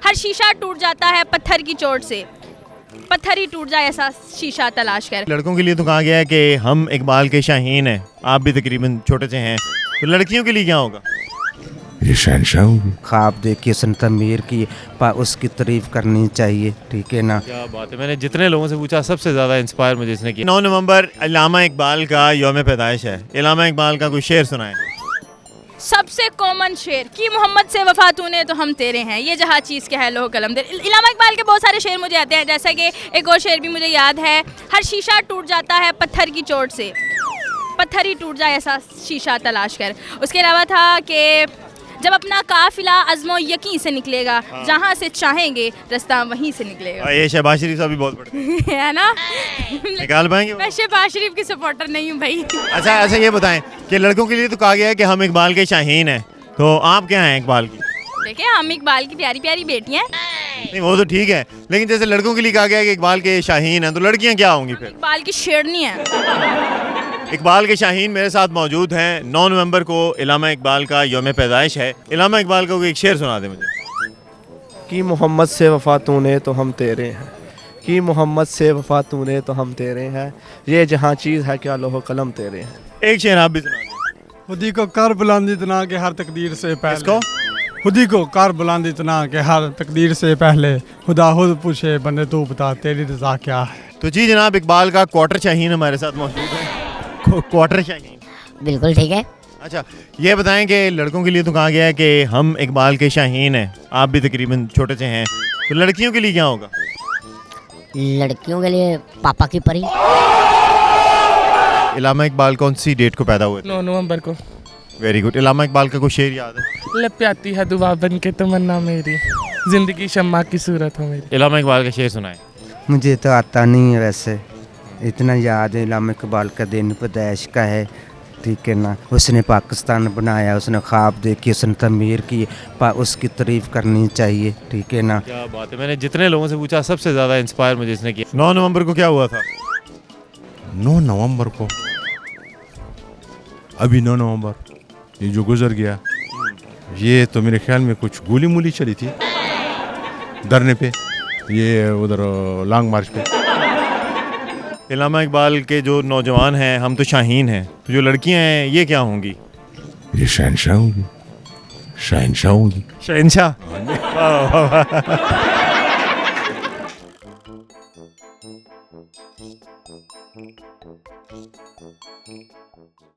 हर शीशा टूट जाता है पत्थर की चोट से, पत्थर ही टूट जाए ऐसा शीशा तलाश कर। लड़कों के लिए तो कहा गया है कि हम इकबाल के शाहीन हैं, आप भी तकरीबन छोटे से हैं, तो लड़कियों के लिए क्या होगा? ये शहनशाह होगी। ख्वाब देखिए सन तमीर की उसकी तारीफ करनी चाहिए, ठीक है ना। क्या बात है, मैंने जितने लोगों से पूछा सबसे ज़्यादा इंस्पायर मुझे इसने किया। 9 नवंबर अल्लामा इकबाल का यौम पैदाइश है, अल्लामा इकबाल का कोई शेर सुनाए। सबसे कॉमन शेर कि मोहम्मद से वफा तूने तो हम तेरे हैं, ये जहाँ चीज़ के है लोह कलम दे। इल्लामा इकबाल के बहुत सारे शेर मुझे आते हैं, जैसा कि एक और शेर भी मुझे याद है, हर शीशा टूट जाता है पत्थर की चोट से, पत्थर ही टूट जाए ऐसा शीशा तलाश कर। उसके अलावा था कि जब अपना काफिला अज़्मो यकीन से निकलेगा, जहाँ से चाहेंगे रास्ता वहीं से निकलेगा। और ये शहबाज शरीफ साहब भी बहुत बड़े है ना। निकाल पाएंगे वो? मैं शहबाज शरीफ की सपोर्टर नहीं हूँ भाई। अच्छा ये बताएं कि लड़कों के लिए तो कहा गया है कि हम इकबाल के शाहीन हैं, तो आप क्या हैं इकबाल की? देखिए हम इकबाल की प्यारी प्यारी बेटियाँ हैं। नहीं वो तो ठीक है, लेकिन जैसे लड़कों के लिए कहा गया है कि इकबाल के शाहीन हैं, तो लड़कियां क्या होंगी फिर? इकबाल की शेरनी है। इकबाल के शाहीन मेरे साथ मौजूद हैं। 9 नवंबर को इल्लामा इकबाल का यौम पैदाइश है। इल्लामा इकबाल का कोई एक शेर सुना दे मुझे। कि मोहम्मद से वफा तूने तो हम तेरे हैं, कि मोहम्मद से वफा तूने तो हम तेरे हैं, ये जहाँ चीज़ है क्या लोहो कलम तेरे हैं। एक शेर आप भी सुना दें। खुदी को कर बुलंद इतना के हर तकदीर से पहले। किसको? खुदी को कर बुलंद इतना के हर तकदीर से पहले, खुदा खुद पूछे बंदे तू बता तेरी रज़ा क्या है। तो जी जनाब इकबाल का क्वार्टर शाहीन हमारे साथ मौजूद है। क्वार्टर शाहीन बिल्कुल ठीक है। अच्छा ये बताएं कि लड़कों के लिए तो कहा गया है कि हम इकबाल के शाहीन हैं, आप भी तकरीबन छोटे से हैं, तो लड़कियों के लिए क्या होगा? लड़कियों के लिए पापा की परी। इल्लामा इकबाल कौन सी डेट को पैदा हुए थे? 9 नवंबर को। Very good. इल्लामा इकबाल का कोई शेर याद है? लप आती है दुआ बन के तमन्ना मेरी, जिंदगी शम्मा की सूरत हो मेरी। इल्लामा इकबाल का शेर सुनाए। मुझे तो आता नहीं है वैसे, इतना याद है इल्लामा इकबाल का दिन पैदाइश का है, ठीक है ना। उसने पाकिस्तान बनाया, उसने ख्वाब देखी सन तमीर की उसकी तारीफ करनी चाहिए, ठीक है ना। क्या बात है, मैंने जितने लोगों से पूछा सबसे ज़्यादा इंस्पायर मुझे इसने किया। 9 नवंबर को क्या हुआ था? 9 नवंबर को, अभी 9 नवंबर ये जो गुजर गया, ये तो मेरे ख्याल में कुछ गोली मूली चली थी धरने पे, ये उधर लॉन्ग मार्च पे। इल्लामा इकबाल के जो नौजवान हैं, हम तो शाहीन हैं, तो जो लड़कियां हैं ये क्या होंगी? ये शहनशाह होगी। शहनशाह होगी। शहनशाह। वाह, वाह, वाह।